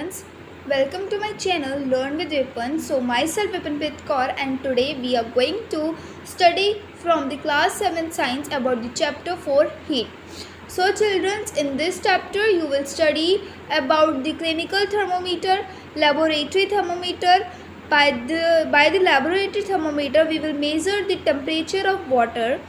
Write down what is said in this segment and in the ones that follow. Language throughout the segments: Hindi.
ones, welcome to my channel Learn with Vipin. So myself Vipinpreet Kaur, and today we are going to study from the class 7 science about the chapter 4 heat. So children, in this chapter you will study about the clinical thermometer, laboratory thermometer. By the laboratory thermometer we will measure the temperature of water.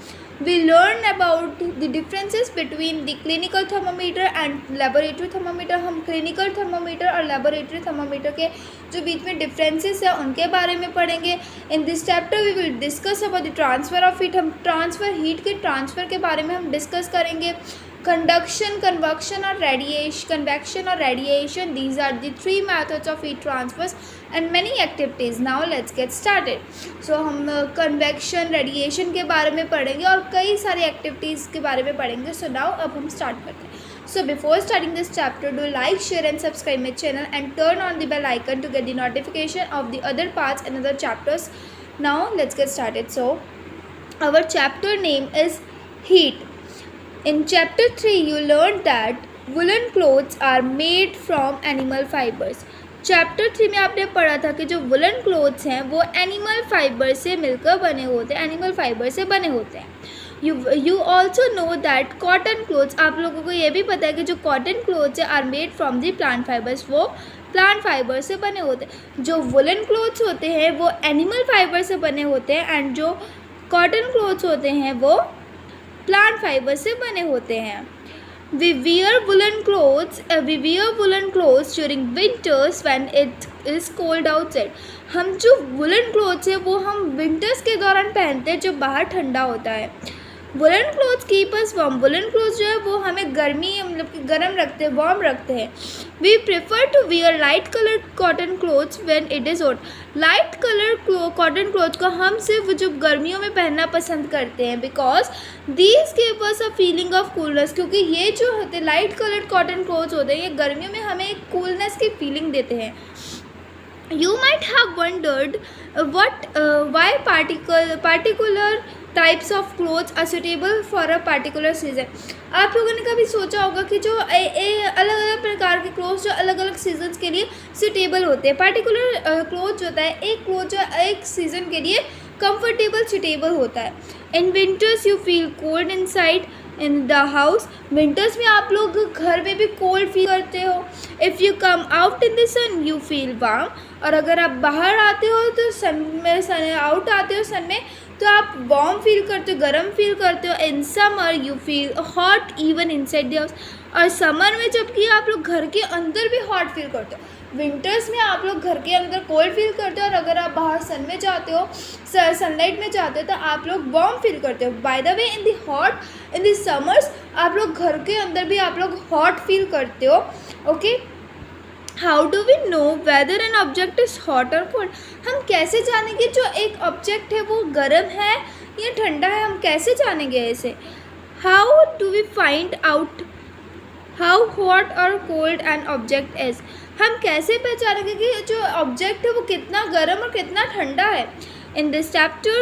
We learn about the differences between the clinical thermometer and laboratory thermometer. हम clinical thermometer और laboratory thermometer के जो बीच में differences है उनके बारे में पढ़ेंगे. In this chapter we will discuss about the transfer of heat. हम transfer heat के transfer के बारे में हम discuss करेंगे. Conduction, convection और radiation, convection और radiation, these are the three methods of heat transfers and many activities. Now let's get started. So हम convection, radiation के बारे में पढ़ेंगे और कई सारी activities के बारे में पढ़ेंगे. So now अब हम start करते हैं. So before starting this chapter, do like, share and subscribe my channel and turn on the bell icon to get the notification of the other parts and other chapters. Now let's get started. So our chapter name is heat. In chapter 3 you learned that woolen clothes are made from animal fibers. Chapter 3 में आपने पढ़ा था कि जो वुलन क्लोथ्स हैं वो एनिमल फाइबर से मिलकर बने होते हैं, एनिमल फाइबर से बने होते हैं. You also know that cotton clothes, आप लोगों को ये भी पता है कि जो कॉटन क्लोथ्स है are made from the plant fibres, वो प्लांट फाइबर से बने होते हैं. जो वुलन क्लोथ्स होते हैं वो एनिमल फाइबर से बने होते हैं एंड जो कॉटन क्लोथ्स होते हैं वो प्लांट फाइबर से बने होते हैं. We wear woolen clothes during winters when it is cold outside. हम जो वुलन क्लोथ्स है वो हम विंटर्स के दौरान पहनते हैं जब बाहर ठंडा होता है. Woollen clothes keep us warm, woollen clothes जो है वो हमें गर्मी मतलब कि गर्म रखते हैं, वार्म रखते हैं. We prefer to wear light colour cotton clothes when it is hot. Light colour cotton clothes को हम सिर्फ जब गर्मियों में पहनना पसंद करते हैं because these give us a feeling of coolness, क्योंकि ये जो होते हैं लाइट कलर कॉटन क्लोथ्स होते हैं ये गर्मियों में हमें एक कूलनेस की फीलिंग देते हैं. You might have wondered why particular types of clothes are suitable for a particular season. आप लोगों ने कभी सोचा होगा कि जो अलग अलग प्रकार के क्लोथ्स जो अलग अलग सीजन्स के लिए सुटेबल होते हैं. पार्टिकुलर क्लोथ होता है, एक क्लोथ जो एक सीज़न के लिए कंफर्टेबल सुटेबल होता है. In winters you feel cold inside in the house. Winters में आप लोग घर में भी कोल्ड फील करते हो. If you come out in the sun you feel warm. और अगर आप बाहर आते हो तो सन आउट आते हो सन में तो आप वार्म फील करते हो, गर्म फील करते हो. In summer you feel hot even inside the house. और समर में जबकि आप लोग घर के अंदर भी हॉट फील करते हो. विंटर्स में आप लोग घर के अंदर कोल्ड फील करते हो और अगर आप बाहर सन में जाते हो, सनलाइट में जाते हो तो आप लोग वार्म फील करते हो. By the way in the summers आप लोग घर के अंदर भी आप लोग हॉट फील करते हो. Okay, how do we know whether an object is hot और कोल्ड. हम कैसे जानेंगे जो एक ऑब्जेक्ट है वो गर्म है या ठंडा है, हम कैसे जानेंगे ऐसे. How do we find out how hot और कोल्ड एन ऑब्जेक्ट इज़. हम कैसे पहचानेंगे कि जो ऑब्जेक्ट है वो कितना गर्म और कितना ठंडा है. In this chapter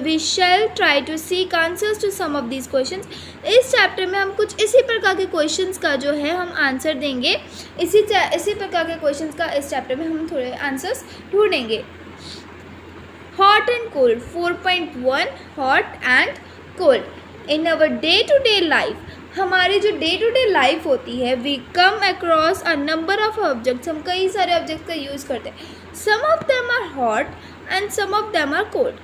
we shall try to seek answers to some of these questions. इस चैप्टर में हम कुछ इसी प्रकार के क्वेश्चंस का जो है हम आंसर देंगे. इसी प्रकार के क्वेश्चंस का इस चैप्टर में हम थोड़े आंसर्स ढूंढेंगे. Hot and cold 4.1 hot and cold. In our day to day life, हमारी जो डे टू डे लाइफ होती है we come across a number of objects. हम कई सारे ऑब्जेक्ट्स का यूज़ करते हैं. Some of them are hot and some of them are cold.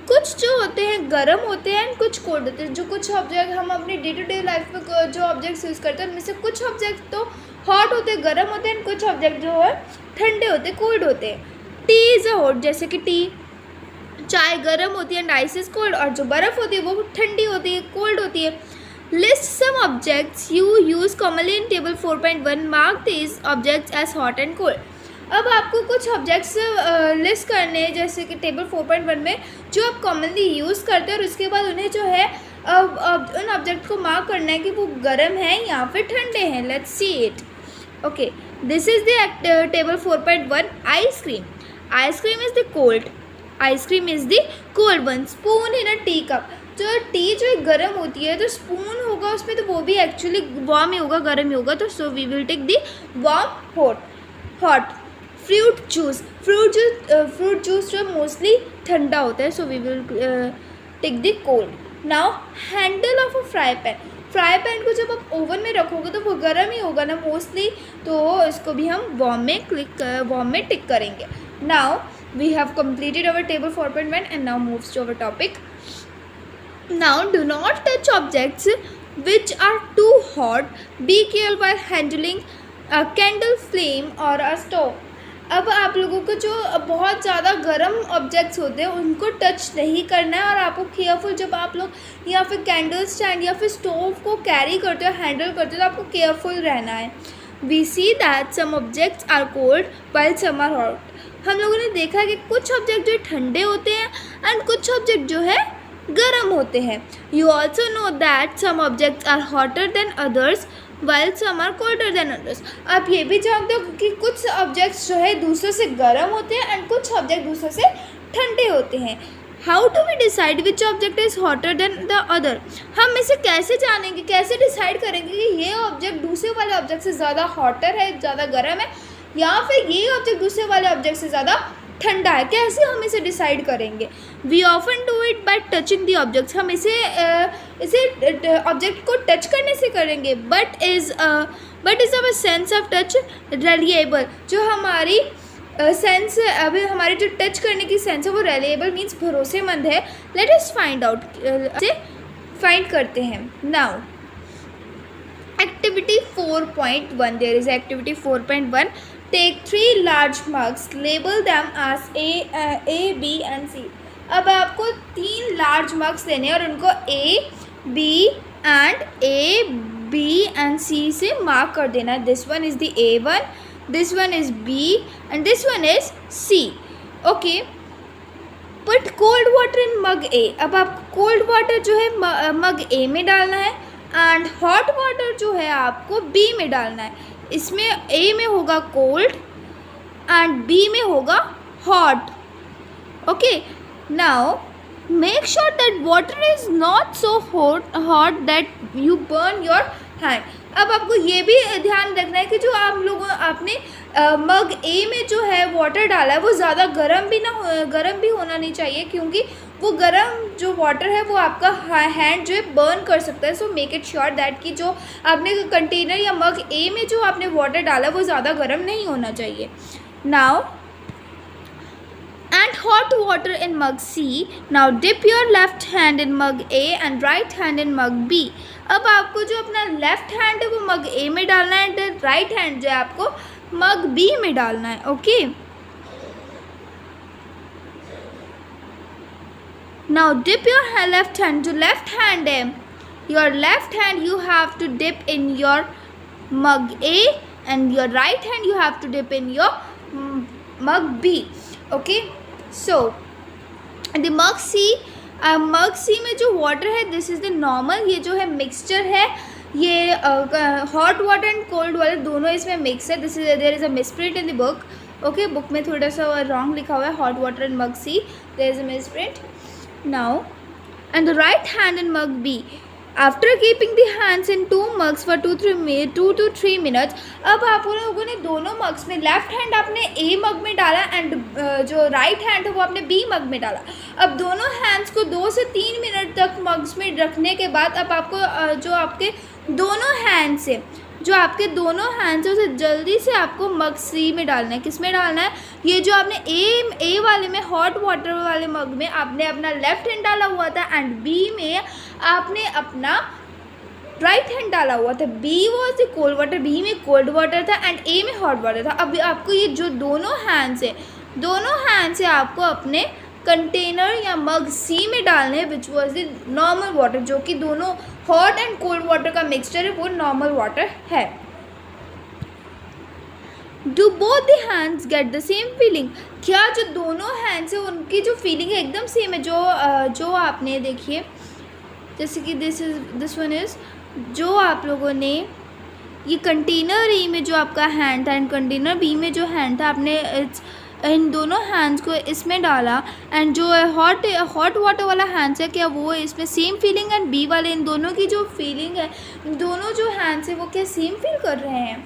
कुछ जो होते हैं गर्म होते हैं एंड कुछ कोल्ड होते हैं. जो कुछ ऑब्जेक्ट हम अपनी डे टू डे लाइफ में जो ऑब्जेक्ट्स यूज़ करते हैं उनमें से कुछ ऑब्जेक्ट तो हॉट होते हैं, गर्म होते हैं एंड कुछ ऑब्जेक्ट जो है ठंडे होते हैं, कोल्ड होते हैं. टी इज़ अ हॉट, जैसे कि टी, चाय गर्म होती है एंड आइस इज़ कोल्ड. और जो बर्फ़ होती है वो ठंडी होती है, कोल्ड होती है. List some objects you use commonly in table 4.1. Mark these objects as hot and cold. अब आपको कुछ ऑब्जेक्ट्स लिस्ट करने हैं जैसे कि टेबल 4.1 में जो आप कॉमनली यूज़ करते हैं और उसके बाद उन्हें जो है उन ऑब्जेक्ट को मार्क करना है कि वो गर्म है या फिर ठंडे हैं. Let's see it. Okay, this is the table 4.1. Ice cream. Ice cream is the cold. Ice cream is the cold one. Spoon in a tea cup. जो टी जो गर्म होती है तो स्पून होगा उसमें तो वो भी एक्चुअली वार्म ही होगा, गर्म ही होगा. तो so we will take the warm hot. Hot, fruit juice जो मोस्टली ठंडा होता है, so we will take the cold. Now handle of a fry pan को जब आप ओवन में रखोगे तो वो गर्म ही होगा ना मोस्टली, तो इसको भी हम वार्म में टिक करेंगे। Now we have completed our table 4.1 and now moves to our topic. Now do not touch objects which are too hot. Be careful while handling a candle flame or a stove. अब आप लोगों को जो बहुत ज़्यादा गर्म ऑब्जेक्ट्स होते हैं उनको टच नहीं करना है, और आपको केयरफुल, जब आप लोग या फिर कैंडल स्टैंड या फिर स्टोव को कैरी करते हो, हैंडल करते हो, तो आपको केयरफुल रहना है। We see that some objects are cold while some are hot. हम लोगों ने देखा है कि कुछ ऑब्जेक्ट जो ठंडे होते हैं एंड कुछ ऑब्जेक्ट जो है गर्म होते हैं। You also know that some objects are hotter than others while some are colder than others. आप ये भी जानते हो कि कुछ ऑब्जेक्ट्स जो है दूसरों से गर्म होते हैं एंड कुछ ऑब्जेक्ट दूसरों से ठंडे होते हैं। How do we decide which object is hotter than the other? हम इसे कैसे जानेंगे, कैसे डिसाइड करेंगे कि ये ऑब्जेक्ट दूसरे वाले ऑब्जेक्ट से ज़्यादा हॉटर है, ज़्यादा गर्म है, या फिर ये ऑब्जेक्ट दूसरे वाले ऑब्जेक्ट से ज़्यादा ठंडा है? कैसे हम इसे डिसाइड करेंगे? We often do it by touching the objects. हम इसे ऑब्जेक्ट को टच करने से करेंगे। But is our sense of touch reliable? जो हमारी सेंस अभी हमारे जो टच करने की सेंस है वो रिलायबल मीन्स भरोसेमंद है। लेट अस फाइंड आउट, से फाइंड करते हैं। Now activity 4.1, there is activity 4.1। Take 3 large mugs, label them as A, B and C. अब आपको 3 large mugs लेने हैं और उनको A, B and C से मार्क कर देना है। This one is the A1, this one is B and this one is C. Okay, put cold water in mug A। अब आपको कोल्ड वाटर जो है मग A में डालना है एंड हॉट वाटर जो है आपको B में डालना है। इसमें A में होगा कोल्ड एंड B में होगा hot. Okay, now make sure that water is not so hot that you burn your hand. अब आपको ये भी ध्यान रखना है कि जो आप लोगों आपने मग A में जो है वाटर डाला है वो ज़्यादा गर्म भी होना नहीं चाहिए, क्योंकि वो गर्म जो वाटर है वो आपका हैंड जो है बर्न कर सकता है। So make it sure that कि जो आपने कंटेनर या मग A में जो आपने वाटर डाला वो ज़्यादा गर्म नहीं होना चाहिए। Now and hot water in mug C. Now dip your left hand in mug A and right hand in mug B. अब आपको जो अपना लेफ्ट हैंड है वो मग A में डालना है एंड राइट हैंड जो है आपको मग B में डालना है। Okay, now dip your left hand, जो लेफ्ट हैंड है your left hand you have to dip in your mug A and your right hand you have to dip in your mug B. Okay, so the mug C में जो वाटर है दिस इज़ द नॉर्मल, ये जो है मिक्सचर है, ये hot water and cold water दोनों इसमें मिक्स है। This is there is a misprint in the book. Okay, book में थोड़ा सा रॉन्ग लिखा हुआ है, hot water and mug C, there is a misprint. Now and the right hand in mug B. After keeping the hands in 2 mugs for 2 to 3 minutes. अब आप लोगों ने दोनों मग्स में लेफ्ट हैंड आपने A मग में डाला एंड जो राइट हैंड है वो आपने B मग में डाला। अब दोनों हैंड्स को 2 से 3 मिनट तक मग्स में रखने के बाद अब आपको जो आपके दोनों हैंड्स है उसे जल्दी से आपको मग C में डालना है। किस में डालना है? ये जो आपने A वाले में हॉट वाटर वाले मग में आपने अपना लेफ्ट हैंड डाला हुआ था एंड B में आपने अपना राइट हैंड डाला हुआ था। B was the cold water, B में कोल्ड वाटर था एंड A में हॉट वाटर था। अब आपको ये जो दोनों हैंड्स है आपको अपने कंटेनर या मग C में डालने हैं which was the normal water, जो कि दोनों हॉट एंड कोल्ड वाटर का मिक्सचर है, वो नॉर्मल वाटर है। Do both the hands get the same feeling? क्या जो दोनों हैंड्स है उनकी जो फीलिंग है एकदम सेम है? जो आपने देखिए जैसे कि दिस वन इज़ जो आप लोगों ने ये कंटेनर A में जो आपका हैंड था एंड कंटेनर B में जो हैंड था आपने इन दोनों हैंड्स को इसमें डाला एंड जो हॉट वाटर वाला हैंड्स है क्या वो इसमें सेम फीलिंग एंड B वाले इन दोनों की जो फीलिंग है, दोनों जो हैंड्स है वो क्या सेम फील कर रहे हैं?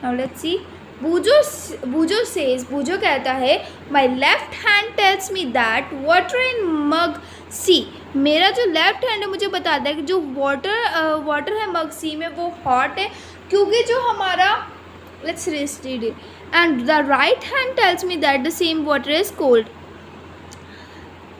नाउ लेट्स सी बूजो कहता है my left hand tells me that water in mug see, मेरा जो लेफ्ट हैंड है मुझे बताता है कि जो वाटर है मग सी में वो हॉट है, क्योंकि जो हमारा let's read it, and the right hand tells me that the same water is cold.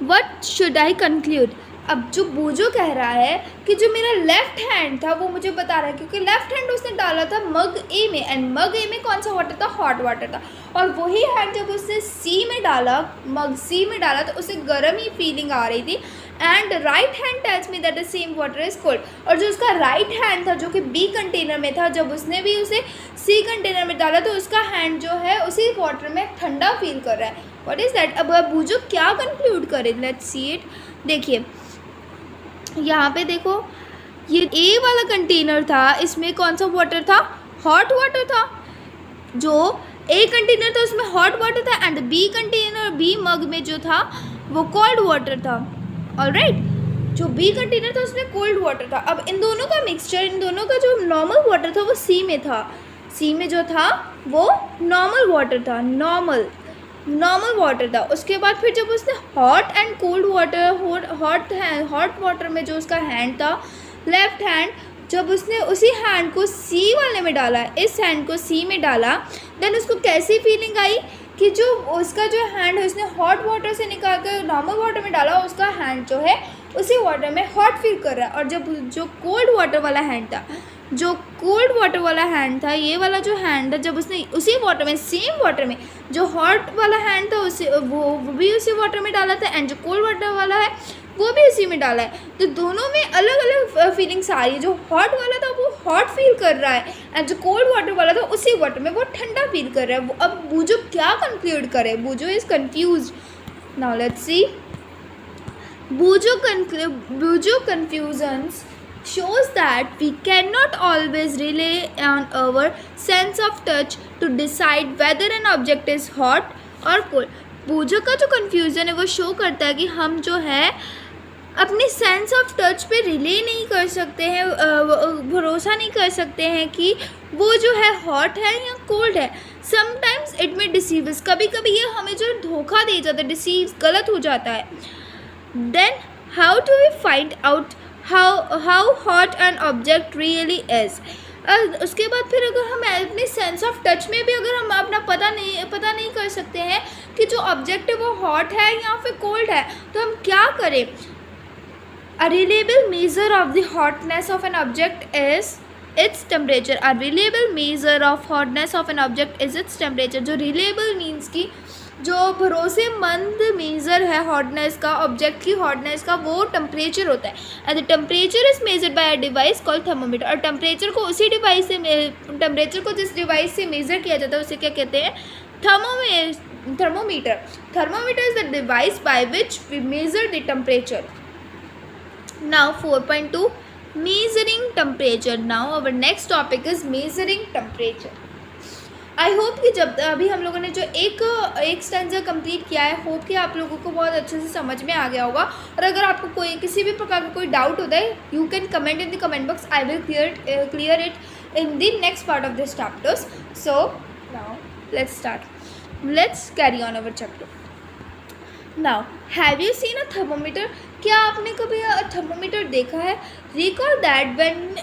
What should I conclude. अब जो बूजो कह रहा है कि जो मेरा लेफ्ट हैंड था वो मुझे बता रहा है, क्योंकि लेफ्ट हैंड उसने डाला था मग ए में, एंड मग ए में कौन सा वाटर था, हॉट वाटर था, और वही हैंड जब उसने सी में डाला, मग सी में डाला, तो उसे गर्म ही फीलिंग आ रही थी। And right hand tells me that the same water is cold, और जो उसका राइट हैंड था जो कि बी कंटेनर में था, जब उसने भी उसे सी कंटेनर में डाला तो उसका हैंड जो है उसी वाटर में ठंडा फील कर रहा है। What is that. अब बूजो क्या कंक्लूड करे, लेट्स सी इट। देखिए यहाँ पे देखो, ये ए वाला कंटेनर था, इसमें कौन सा वाटर था, हॉट वाटर था। जो ए कंटेनर था उसमें हॉट वाटर था, एंड बी कंटेनर, बी मग में जो था वो कोल्ड वाटर था। ऑलराइट, जो बी कंटेनर था उसमें कोल्ड वाटर था। अब इन दोनों का मिक्सचर, इन दोनों का जो नॉर्मल वाटर था वो सी में था, सी में जो था वो नॉर्मल वाटर था, नॉर्मल वाटर था। उसके बाद फिर जब उसने hot and cold water, hot water में जो उसका हैंड था, लेफ्ट हैंड, जब उसने उसी हैंड को सी वाले में डाला, इस हैंड को सी में डाला, देन उसको कैसी फीलिंग आई कि जो उसका जो हैंड है उसने हॉट वाटर से निकाल कर नॉर्मल वाटर में डाला, उसका हैंड जो है उसी वाटर में हॉट फील कर रहा है। और जब जो कोल्ड वाटर वाला हैंड था, जो कोल्ड वाटर वाला हैंड था, ये वाला जो हैंड है, जब उसने उसी वाटर में, सेम वाटर में, जो हॉट वाला हैंड था उसे वो भी उसी वाटर में डाला था, एंड जो कोल्ड वाटर वाला है वो भी उसी में डाला है। तो दोनों में अलग अलग फीलिंग्स आ रही है। जो हॉट वाला था वो हॉट फील कर रहा है, एंड जो कोल्ड वाटर वाला था उसी वाटर में वो ठंडा फील कर रहा है। अब बूजो क्या कंक्लूड करे, Boojho is confuse. Now let's see, Boojho confusions shows that we cannot always rely on our sense of touch to decide whether an object is hot or cold। बूजो का जो कन्फ्यूज़न है वो शो करता है कि हम जो है अपनी सेंस ऑफ टच पे रिले नहीं कर सकते हैं, भरोसा नहीं कर सकते हैं कि वो जो है हॉट है या कोल्ड है। समटाइम्स इट में डिसीव्स, कभी कभी ये हमें जो धोखा दे जाता है, डिसीव, गलत हो जाता है। Then how do we find out how hot an object really is. उसके बाद फिर अगर हम अपने सेंस ऑफ टच में भी अगर हम अपना पता नहीं कर सकते हैं कि जो ऑब्जेक्ट है वो हॉट है या फिर कोल्ड है, तो हम क्या करें। A reliable measure of the hotness of an object is its temperature। A reliable measure of hotness of an object is its temperature। जो reliable means की जो भरोसेमंद मेज़र है हॉटनेस का, ऑब्जेक्ट की हॉटनेस का, वो टेम्परेचर होता है। And the temperature is measured by a device called thermometer. और टेम्परेचर को उसी डिवाइस से, टेम्परेचर को जिस डिवाइस से मेज़र किया जाता है उसे क्या कहते हैं, thermometer. Thermometer is the device by which we measure the temperature. Now 4.2 measuring temperature। Now our next topic is measuring temperature। I hope कि जब अभी हम लोगों ने जो एक स्टेंजा कंप्लीट किया है, होप कि आप लोगों को बहुत अच्छे से समझ में आ गया होगा। और अगर आपको कोई किसी भी प्रकार का कोई डाउट होता है, you can comment in the comment box, I will clear it in the next part of this chapters. So now let's start, let's carry on our chapter. Now have you seen a thermometer. क्या आपने कभी थर्मोमीटर देखा है। रिकॉल दैट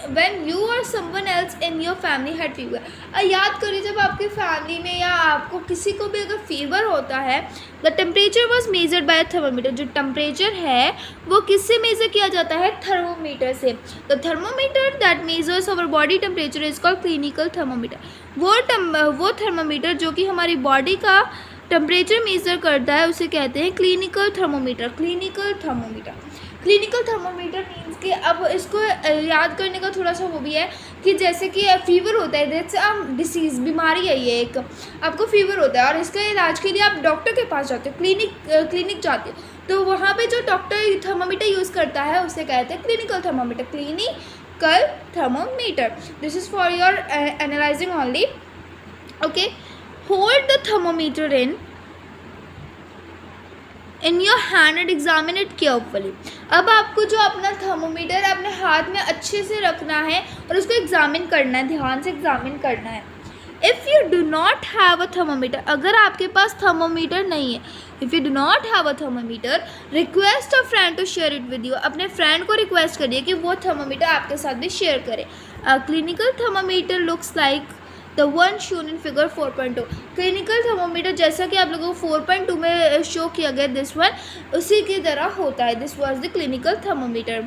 व्हेन यू और someone else in your family had fever. याद करिए जब आपकी फैमिली में या आपको किसी को भी अगर फीवर होता है, the temperature was measured by thermometer. जो टेम्परेचर है वो किससे मेज़र किया जाता है, थर्मोमीटर से। The thermometer that measures our body temperature is called clinical thermometer. वो थर्मोमीटर जो कि हमारी बॉडी का टेम्परेचर मेज़र करता है उसे कहते हैं clinical thermometer. Clinical thermometer means कि अब इसको याद करने का थोड़ा सा वो भी है कि जैसे कि फीवर होता है, दैट्स डिसीज़, बीमारी है ये एक, आपको फीवर होता है और इसका इलाज के लिए आप डॉक्टर के पास जाते हो, क्लिनिक जाते हो, तो वहाँ पे जो डॉक्टर थर्मोमीटर यूज़ करता है उसे कहते हैं clinical thermometer. Clinical thermometer, this is for your analysing only. Okay, hold the thermometer in your hand and examine it carefully। अब आपको जो अपना थर्मोमीटर अपने हाथ में अच्छे से रखना है और उसको एग्जामिन करना है, ध्यान से एग्जामिन करना है। If you do not have a thermometer, अगर आपके पास थर्मोमीटर नहीं है, if you do not have a thermometer, request a friend to share it with you, अपने फ्रेंड को रिक्वेस्ट करिए कि वो थर्मोमीटर आपके साथ भी शेयर करे। A clinical thermometer looks like the one shown in figure 4.2, clinical thermometer जैसा कि आप लोगों को 4.2 में शो किया गया, दिस वन उसी की तरह होता है। This was the clinical thermometer,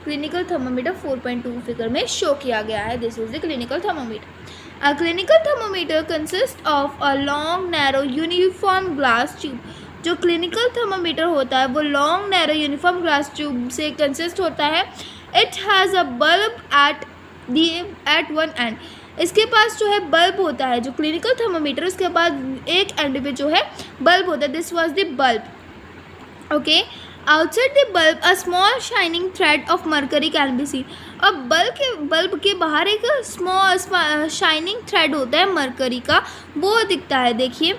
clinical thermometer 4.2 figure में शो किया गया है। This is the clinical thermometer. A clinical thermometer consist of a long narrow uniform glass tube, जो क्लिनिकल थर्मोमीटर होता है वो long narrow uniform glass tube से कंसिस्ट होता है। It has a bulb at one end, इसके पास जो है बल्ब होता है, जो क्लिनिकल थर्मोमीटर उसके बाद एक एंड पे जो है बल्ब होता है। This was the bulb, okay. Outside the bulb a small shining thread of mercury can be seen, अब बल्ब के बाहर एक स्मॉल शाइनिंग थ्रेड होता है मरकरी का, वो दिखता है। देखिए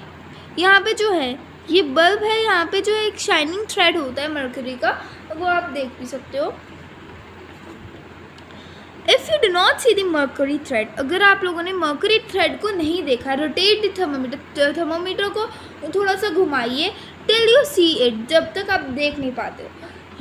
यहाँ पे जो है ये बल्ब है, यहाँ पे जो एक शाइनिंग थ्रेड होता है मरकरी का, वो आप देख भी सकते हो। If you do not see the mercury thread, अगर आप लोगों ने मर्करी थ्रेड को नहीं देखा, रोटेट द थर्मोमीटर, थर्मोमीटर को थोड़ा सा घुमाइए टिल यू सी इट, जब तक आप देख नहीं पाते हो।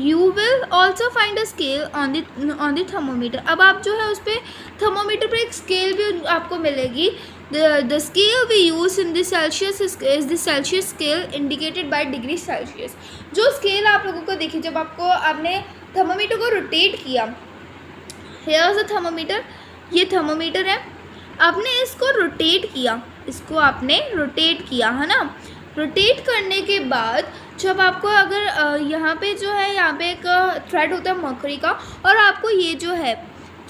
You will also find a scale on the thermometer, अब आप जो है उस पर थर्मोमीटर पर एक स्केल भी आपको मिलेगी। The scale we use in the Celsius is the Celsius scale indicated by degree Celsius, जो स्केल आप लोगों को देखी जब आपने थर्मोमीटर को रोटेट किया, हेयर इज अ थर्मोमीटर, ये थर्मोमीटर है, आपने इसको रोटेट किया, इसको आपने रोटेट किया है ना। रोटेट करने के बाद जब आपको अगर यहाँ पे जो है यहाँ पे एक थ्रेड होता है मर्करी का, और आपको ये जो है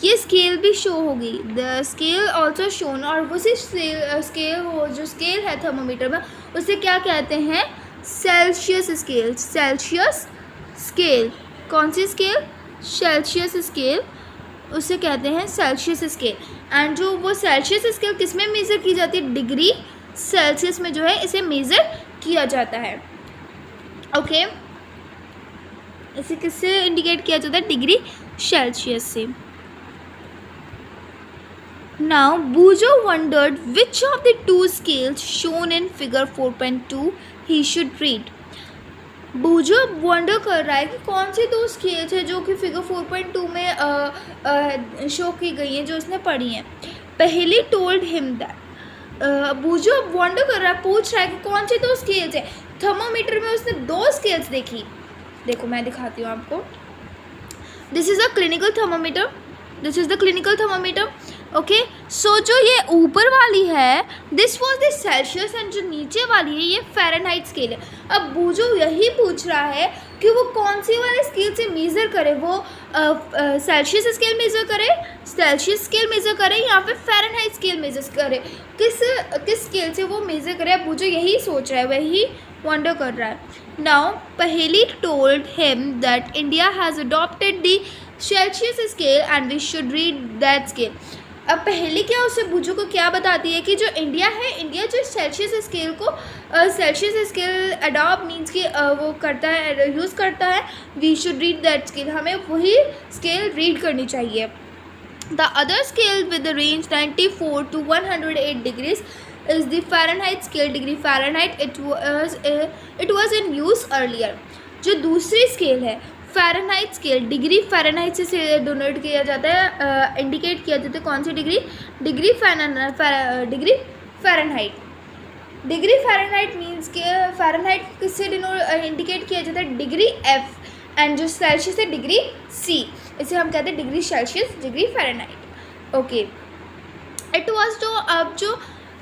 ये स्केल भी शो होगी, द स्केल ऑल्सो शोन, और उसी स्केल वो जो स्केल है थर्मोमीटर में उसे क्या कहते हैं, सेल्सियस स्केल। सेल्सियस स्केल, कौन सी स्केल, सेल्सियस स्केल, उसे कहते हैं सेल्सियस स्केल। एंड जो वो सेल्सियस स्केल किस में मेज़र की जाती है, डिग्री सेल्सियस में जो है इसे मेज़र किया जाता है, ओके। इसे किससे इंडिकेट किया जाता है, डिग्री सेल्सियस से। Now Boojho wondered which of the two scales shown in figure 4.2 he should read, Boojho wonder कर रहा है कि कौन सी दो स्केल्स है जो कि फिगर 4.2 में शो की गई हैं, जो उसने पढ़ी हैं। पहली टोल्ड हिम दैट, बूजो वंडर कर रहा है, पूछ रहा है कि कौन सी दो स्केल्स है। थर्मोमीटर में उसने दो स्केल्स देखी, देखो मैं दिखाती हूँ आपको। This is a clinical thermometer, this is the clinical thermometer, okay. So जो ये ऊपर वाली है this was the Celsius, and जो नीचे वाली है ये फ़ारेनहाइट स्केल है। अब बूजो यही पूछ रहा है कि वो कौन सी वाले स्केल से मेज़र करे, वो सेल्सियस स्केल मेज़र करे, सेल्सियस स्केल मेज़र करे, या फिर फ़ारेनहाइट स्केल मेज़र करे, किस स्केल से वो मेज़र करे। अब बूजो यही सोच रहा है, वही वंडर कर रहा है। Now Paheli told him that India has adopted the Celsius scale and we should read that scale. अब पहले क्या उसे बूजो को क्या बताती है कि जो इंडिया है, इंडिया जो सेल्सियस स्केल को सेल्सियस स्केल अडॉप्ट मीन्स कि वो करता है, यूज़ करता है। We should read that scale, हमें वही स्केल रीड करनी चाहिए। The other scale with the range 94 to 108 degrees is the Fahrenheit scale, degree Fahrenheit, it was in use earlier. जो दूसरी स्केल है फ़ारेनहाइट स्केल, डिग्री फ़ारेनहाइट से डोनेट किया जाता है, इंडिकेट किया जाता है कौन सी degree, degree Fahrenheit. Degree Fahrenheit means के फ़ारेनहाइट किससे इंडिकेट किया जाता है, डिग्री एफ, एंड जो सेल्सियस है डिग्री सी, इसे हम कहते हैं degree Celsius, degree Fahrenheit, okay. It was जो अब जो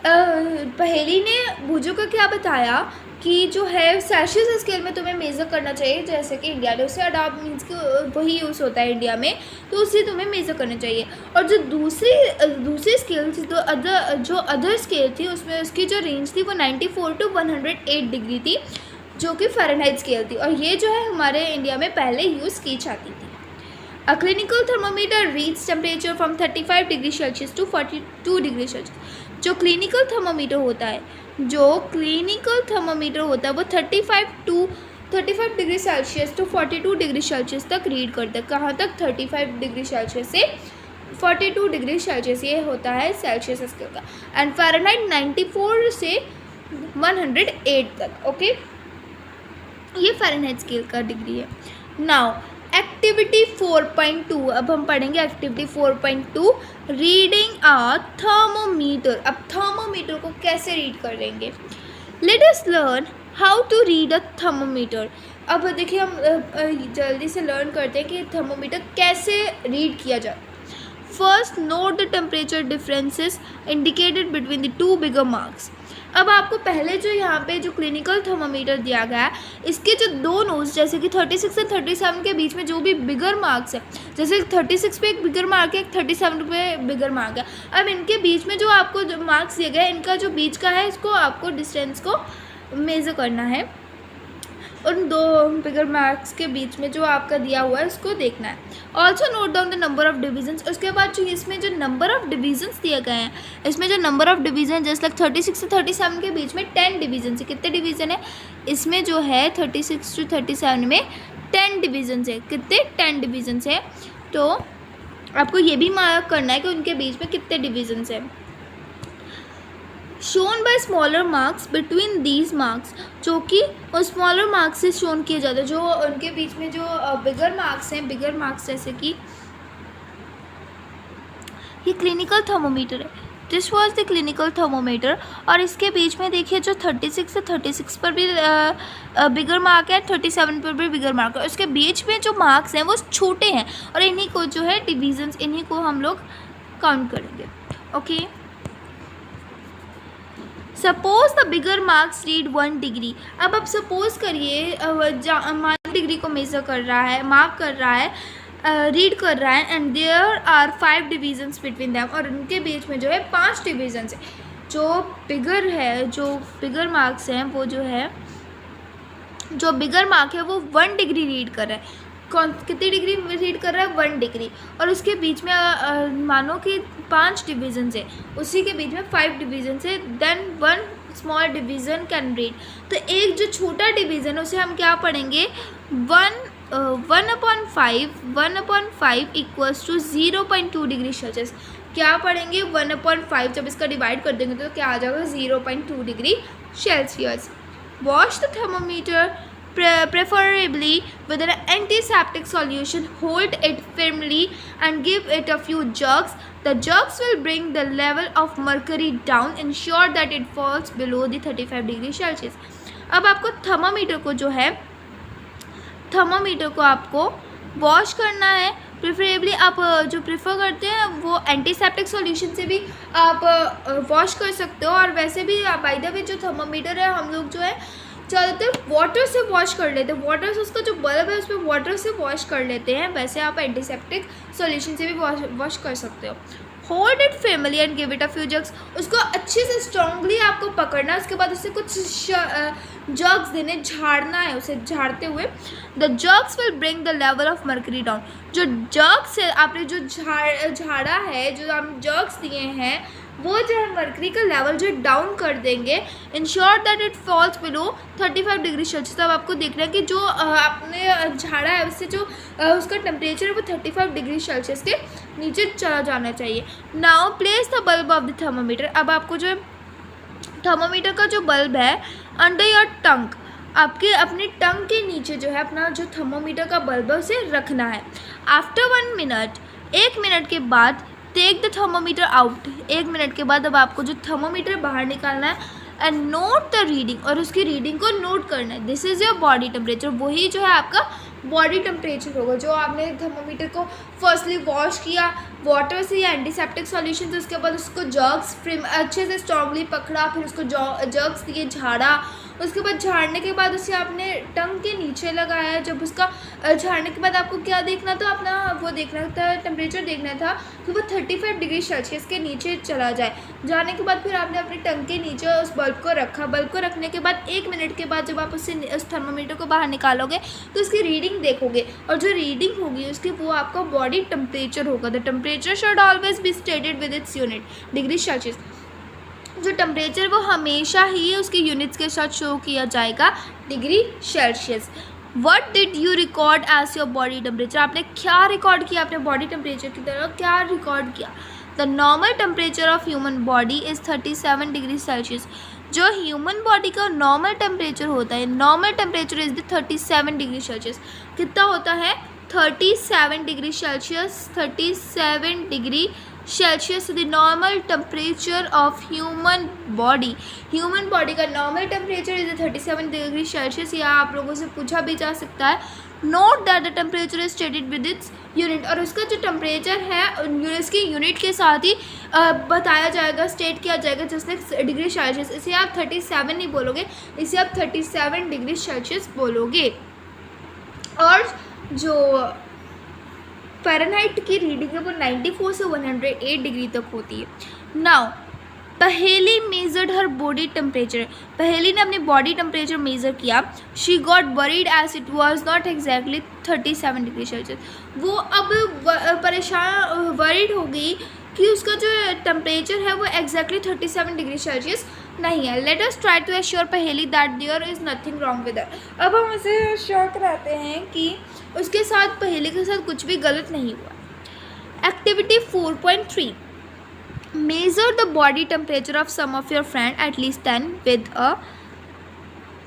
पहेली ने बूजो को क्या बताया कि जो है सेल्सियस स्केल में तुम्हें मेज़र करना चाहिए, जैसे कि इंडिया ने उसे अडॉप्ट मीन्स कि वही यूज़ होता है इंडिया में, तो उसे तुम्हें मेज़र करना चाहिए। और जो दूसरी स्केल थी, तो जो अदर स्केल थी उसमें उसकी जो रेंज थी वो 94 to 108 डिग्री थी, जो कि फ़ारेनहाइट स्केल थी, और ये जो है हमारे इंडिया में पहले यूज़ की जाती थी। A clinical thermometer reads temperature from 35 degree Celsius to 42 degree Celsius. जो क्लिनिकल थर्मोमीटर होता है, जो क्लिनिकल थर्मोमीटर होता है वो 35 degree Celsius to 42 degree Celsius तक रीड करता है। कहाँ तक, 35 डिग्री सेल्सियस से 42 डिग्री सेल्सियस ये होता है सेल्सियस स्केल का। एंड फ़ारेनहाइट 94 से 108 तक। ओके, ये फ़ारेनहाइट स्केल का डिग्री है। नाउ एक्टिविटी 4.2, अब हम पढ़ेंगे एक्टिविटी 4.2, रीडिंग अ थर्मोमीटर। अब थर्मोमीटर को कैसे रीड करेंगे? Let us learn how to read a thermometer. अब देखिए हम जल्दी से लर्न करते हैं कि थर्मोमीटर कैसे रीड किया जाए। First, note the temperature differences indicated between the two bigger marks. अब आपको पहले जो यहाँ पे जो क्लिनिकल थर्मामीटर दिया गया है, इसके जो दो नोट्स जैसे कि 36 और 37 के बीच में जो भी बिगर मार्क्स है, जैसे 36 पे एक बिगर मार्क है, 37 पे बिगर मार्क है, अब इनके बीच में जो आपको जो मार्क्स दिए गए इनका जो बीच का है इसको आपको डिस्टेंस को मेज़र करना है। उन दो बिगर मार्क्स के बीच में जो आपका दिया हुआ है उसको देखना है। Also note down the number of divisions. उसके बाद जो इसमें जो नंबर ऑफ डिविजन्स दिए गए हैं, इसमें जो नंबर ऑफ डिवीजन जैसे 36 से 37 के बीच में 10 डिवीजन है। कितने डिवीज़न है इसमें जो है 36 to 37 में 10 डिवीजन है। कितने 10 डिवीजन है। तो आपको ये भी मार्क करना है कि उनके बीच में कितने डिवीजन है। Shown by smaller marks between these marks, जो कि स्मॉलर मार्क्स से शोन किए जाते हैं, जो उनके बीच में जो बिगर मार्क्स हैं, बिगर मार्क्स जैसे कि ये क्लिनिकल थर्मोमीटर है, this was the clinical thermometer. और इसके बीच में देखिए जो 36 से 36 पर भी बिगर मार्क है, 37 पर भी बिगर मार्क है। उसके बीच में जो मार्क्स हैं वो छोटे हैं और इन्हीं को जो है डिवीजन्स, इन्हीं को हम लोग काउंट करेंगे। Okay, suppose the bigger marks read 1 degree. अब आप सपोज करिए मान डिग्री को मेज़र कर रहा है, मार्क कर रहा है, रीड कर रहा है, and there are 5 divisions between them, और उनके बीच में जो है 5 डिवीजन्स है। जो बिगर है, जो बिगर मार्क्स हैं वो जो है, जो बिगर मार्क है वो 1 डिग्री रीड कर रहा है। कितनी डिग्री रीड कर रहा है? 1 डिग्री। और उसके बीच में मानो कि 5 डिवीजन है, उसी के बीच में 5 डिवीजन है, then 1 small division can read. तो एक जो छोटा डिवीज़न है उसे हम क्या पढ़ेंगे? 1/5 इक्वल्स टू 0.2 डिग्री सेल्सियस। क्या पढ़ेंगे? 1/5, जब इसका डिवाइड कर देंगे तो क्या आ जाएगा? 0.2 degree Celsius. Wash the thermometer preferably with an antiseptic solution. Hold it firmly and give it a few jerks. The jerks will bring the level of mercury down. Ensure that it falls below the 35 degree Celsius. अब आपको थर्मामीटर को जो है, थर्मामीटर को आपको वॉश करना है। प्रेफरेबली आप जो प्रेफर करते हैं वो एंटीसेप्टिक सॉल्यूशन से भी आप वॉश कर सकते हो, और वैसे भी बाय द वे जो थर्मामीटर है हम लोग जो है ज़्यादातर वाटर से वॉश कर लेते हैं। वाटर से, उसका जो बल्ब है उसमें वाटर से वॉश कर लेते हैं। वैसे आप एंटीसेप्टिक सॉल्यूशन से भी वॉश कर सकते हो। Hold it family and give it a few jugs. उसको अच्छे से स्ट्रांगली आपको पकड़ना है, उसके बाद उससे कुछ जग्स देने, झाड़ना है उसे, झाड़ते हुए। The jugs will bring the level of mercury down. जो जग्स है आपने जो झाड़ा है, जो हम जग्स दिए हैं, वो जो है मर्करी का लेवल जो डाउन कर देंगे। Ensure that it falls below 35 degree Celsius. तब आपको देखना है कि जो आपने झाड़ा है उससे जो उसका टेम्परेचर है वो 35 डिग्री सेल्सियस के नीचे चला जाना चाहिए। Now place the bulb of the thermometer. अब आपको जो थर्मोमीटर का जो बल्ब है अंडर योर टंग, आपके अपने टंग के नीचे जो है अपना जो थर्मोमीटर का बल्ब है उसे रखना है। आफ्टर 1 मिनट, 1 मिनट के बाद take the thermometer out. 1 minute के बाद अब आपको जो थर्मोमीटर बाहर निकालना है एंड नोट द रीडिंग, और उसकी रीडिंग को नोट करना है। This is your body temperature. वही जो है आपका बॉडी टेम्परेचर होगा जो आपने थर्मोमीटर को फर्स्टली वॉश किया वाटर से या एंटीसेप्टिक सॉल्यूशन से, उसके बाद उसको जर्क्स अच्छे से स्ट्रांगली पकड़ा, फिर उसको जर्क्स दिए, झाड़ा। उसके बाद झाड़ने के बाद उसे आपने टंग के नीचे लगाया। जब उसका झाड़ने के बाद आपको क्या देखना था? अपना वो देखना था, टेम्परेचर देखना था कि वो 35 डिग्री सेल्सियस के नीचे चला जाए। जाने के बाद फिर आपने अपने टंग के नीचे उस बल्ब को रखा। बल्ब को रखने के बाद 1 मिनट के बाद जब आप उस थर्मोमीटर को बाहर निकालोगे तो उसकी रीडिंग देखोगे, और जो रीडिंग होगी उसकी वो आपका बॉडी टेम्परेचर होगा। The temperature should always be stated with its unit degree Celsius. जो टेम्परेचर वो हमेशा ही उसके यूनिट्स के साथ शो किया जाएगा degree Celsius. What did you record as your body temperature, आपने क्या रिकॉर्ड किया अपने बॉडी टेम्परेचर की तरह, क्या रिकॉर्ड किया। The normal temperature of human body is 37 degree Celsius, जो ह्यूमन बॉडी का नॉर्मल टेम्परेचर होता है, normal temperature is the 37 degree Celsius. कितना होता है 37 degree Celsius, 37 degree Celsius the normal temperature of human body. Human body का normal temperature is 37 degree Celsius. या आप लोगों से पूछा भी जा सकता है, note that the temperature is stated with its unit, और उसका जो टेम्परेचर है उसकी यूनिट के साथ ही बताया जाएगा, स्टेट किया जाएगा, जिसने डिग्री सेल्सियस। इसे आप 37 नहीं बोलोगे, इसे आप 37 डिग्री सेल्सियस बोलोगे। और जो फ़ारेनहाइट की रीडिंग है वो 94 से 108 डिग्री तक होती है। नाउ पहेली मेजर्ड हर बॉडी टेम्परेचर, पहेली ने अपनी बॉडी टेम्परेचर मेज़र किया। She got worried as it was not exactly 37 degree Celsius. वो अब परेशान वरीड हो गई कि उसका जो टेम्परेचर है वो एग्जैक्टली 37 डिग्री सेल्सियस नहीं है। Let us try to assure Paheli that there is nothing wrong with her. अब हम उसे एश्योर कराते हैं कि उसके साथ, पहेली के साथ कुछ भी गलत नहीं हुआ। Activity 4.3, measure the body temperature of some of your friend at least 10 with a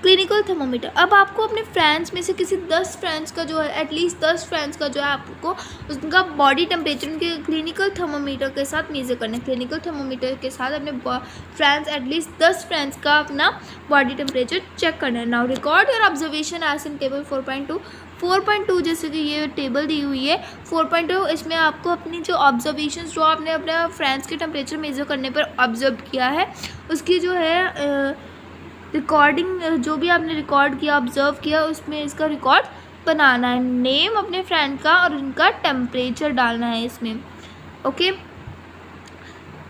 clinical thermometer. अब आपको अपने फ्रेंड्स में से किसी 10 फ्रेंड्स का जो है, एटलीस्ट 10 फ्रेंड्स का जो है, आपको उनका बॉडी टेम्परेचर उनके क्लिनिकल थर्मोमीटर के साथ मेज़र करना है। क्लिनिकल थर्मोमीटर के साथ अपने फ्रेंड्स, एटलीस्ट 10 फ्रेंड्स का अपना बॉडी टेम्परेचर चेक करना है। Now record your observation as in table 4.2। 4.2 जैसे कि ये टेबल दी हुई है 4.2, इसमें आपको अपनी जो ऑब्जर्वेशंस जो आपने अपने फ्रेंड्स के टेम्परेचर मेज़र करने पर ऑब्जर्व किया है उसकी जो है रिकॉर्डिंग, जो भी आपने रिकॉर्ड किया, ऑब्जर्व किया, उसमें इसका रिकॉर्ड बनाना है। नेम अपने फ्रेंड का और उनका टेम्परेचर डालना है इसमें। Okay,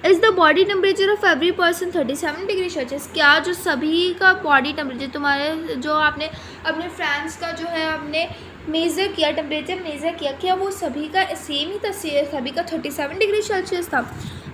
is the body temperature of every person 37 degree Celsius. क्या जो सभी का बॉडी टेम्परेचर, तुम्हारे जो आपने अपने फ्रेंड्स का जो है आपने मेज़र किया, टेम्परेचर मेज़र किया, क्या वो सभी का सेम ही था, सभी का 37 डिग्री सेल्सियस था।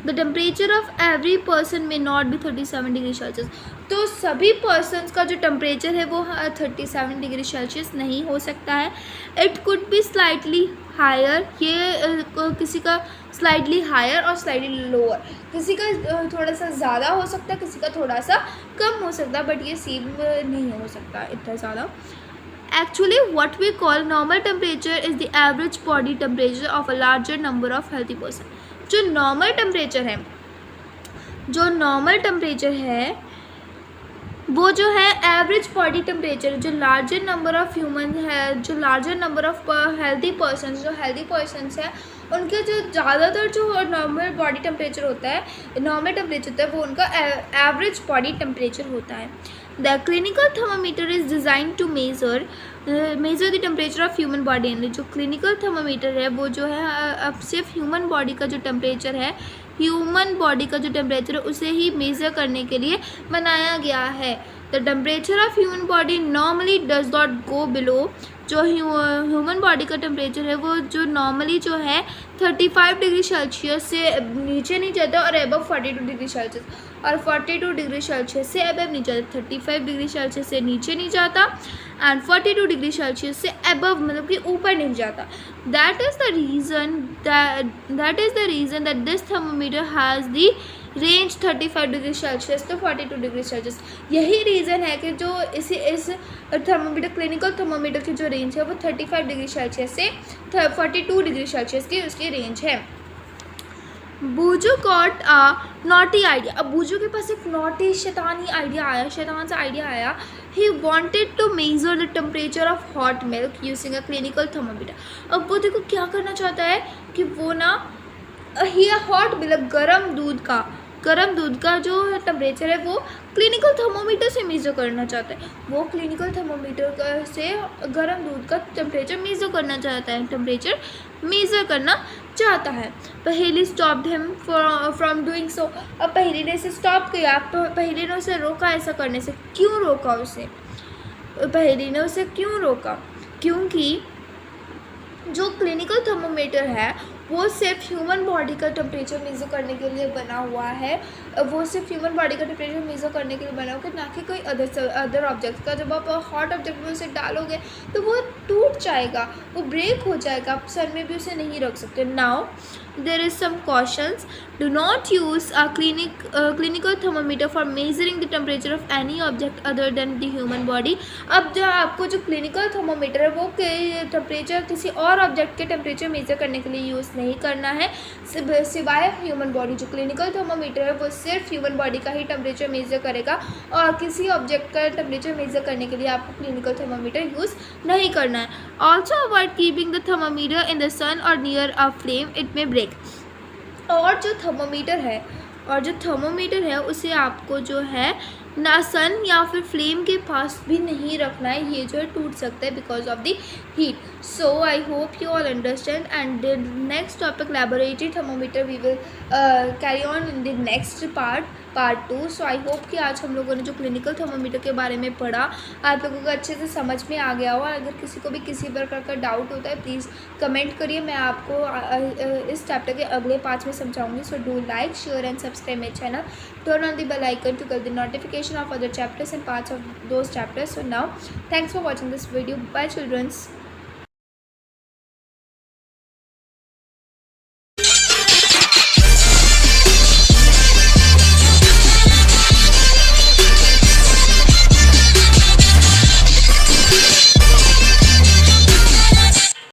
The temperature of every person में नॉट बी 37 डिग्री सेल्सियस। तो सभी पर्सनस का जो टेम्परेचर है वो 37 डिग्री सेल्सियस नहीं हो सकता है। It could be slightly higher, ये किसी का स्लाइटली हायर और स्लाइटली लोअर, किसी का थोड़ा सा ज़्यादा हो सकता है, किसी का थोड़ा सा कम हो सकता है, बट ये सेम नहीं हो सकता इतना ज़्यादा। Actually, what we call normal temperature is the average body temperature of a larger number of healthy person. जो नॉर्मल टेम्परेचर है, जो नॉर्मल टेम्परेचर है वो जो है एवरेज बॉडी टेम्परेचर, जो लार्जर नंबर ऑफ ह्यूमन है, जो larger number of healthy persons, जो हेल्दी पर्सन्स हैं उनके जो ज़्यादातर जो नॉर्मल बॉडी टेम्परेचर होता है, नॉर्मल टेम्परेचर होता है, वो उनका एवरेज बॉडी टेम्परेचर होता है। The clinical thermometer is design to measure the temperature of human body only. जो क्लिनिकल थर्मोमीटर है वो जो है अब सिर्फ ह्यूमन बॉडी का जो टेम्परेचर है, ह्यूमन बॉडी का जो टेम्परेचर है उसे ही मेज़र करने के लिए बनाया गया है। The temperature of human body normally does not go below, जो ह्यूमन बॉडी का टेम्परेचर है वो जो नॉर्मली जो है 35 डिग्री सेल्सियस से नीचे नहीं जाता और अबव 42 डिग्री सेल्सियस, और 42 डिग्री सेल्सियस से अबव नहीं जाता। 35 डिग्री सेल्सियस से नीचे नहीं जाता एंड 42 डिग्री सेल्सियस से अबव, मतलब कि ऊपर नहीं जाता। That is the reason that this thermometer has the range 35 degree Celsius तो 42 डिग्री सेल्सियस। यही रीज़न है कि जो इस थर्मोमीटर, क्लिनिकल थर्मोमीटर की जो रेंज है वो 35 डिग्री सेल्सियस से 42 डिग्री सेल्सियस की उसकी रेंज है। बूजू गॉट अ नॉटी आइडिया। अब बूजू के पास एक नॉटी शैतानी आइडिया आया, शैतान सा आइडिया आया। He wanted to measure the temperature of hot milk using a clinical thermometer. अब वो देखो क्या करना चाहता है कि वो ना ही हॉट मिल्क, गर्म दूध का जो टेम्परेचर है वो क्लिनिकल थर्मोमीटर से मेज़र करना चाहता है। वो क्लिनिकल थर्मोमीटर से गर्म दूध का टेम्परेचर मेज़र करना चाहता है, टेम्परेचर मेज़र करना चाहता है। पहेली stopped him from doing so. अब पहेली ने इसे स्टॉप किया, पहेली ने उसे रोका ऐसा करने से। क्यों रोका उसे? पहेली ने उसे क्यों रोका? क्योंकि जो क्लिनिकल थर्मोमीटर है वो सिर्फ ह्यूमन बॉडी का टेम्परेचर मेज़र करने के लिए बना हुआ है, वो सिर्फ ह्यूमन बॉडी का टेम्परेचर मेज़र करने के लिए बना हुआ है, ना कि कोई अदर ऑब्जेक्ट का। जब आप हॉट ऑब्जेक्ट में उसे डालोगे तो वो टूट जाएगा, वो ब्रेक हो जाएगा, आप सन में भी उसे नहीं रख सकते। Now there is some cautions, do not use a clinical thermometer for measuring the temperature of any object other than the human body. अब जो आपको जो क्लिनिकल थर्मोमीटर है वो टेम्परेचर किसी और ऑब्जेक्ट के टेम्परेचर मेज़र करने के लिए यूज़ नहीं करना है, सिवाय ह्यूमन बॉडी। जो क्लिनिकल थर्मोमीटर है वो सिर्फ ह्यूमन बॉडी का ही टेम्परेचर मेज़र करेगा, और किसी ऑब्जेक्ट का टेम्परेचर मेज़र करने के लिए आपको क्लिनिकल थर्मोमीटर यूज़ नहीं करना है। Also avoid keeping the thermometer in the sun और near a flame, it may break. और जो थर्मोमीटर है उसे आपको जो है ना सन या फिर फ्लेम के पास भी नहीं रखना है, ये जो है टूट सकता है because of the heat. So I hope you all understand, and the next topic laboratory thermometer we will carry on in the next part 2। So I hope कि आज हम लोगों ने जो क्लिनिकल थर्मोमीटर के बारे में पढ़ा आप लोगों को अच्छे से समझ में आ गया हो। अगर किसी को भी किसी प्रकार का डाउट होता है प्लीज़ कमेंट करिए, मैं आपको इस चैप्टर के अगले पार्ट में समझाऊंगी। So do like, share and subscribe my channel, turn on the bell icon to get the notification of other chapters and parts of those chapters. So now thanks for watching this video. Bye children.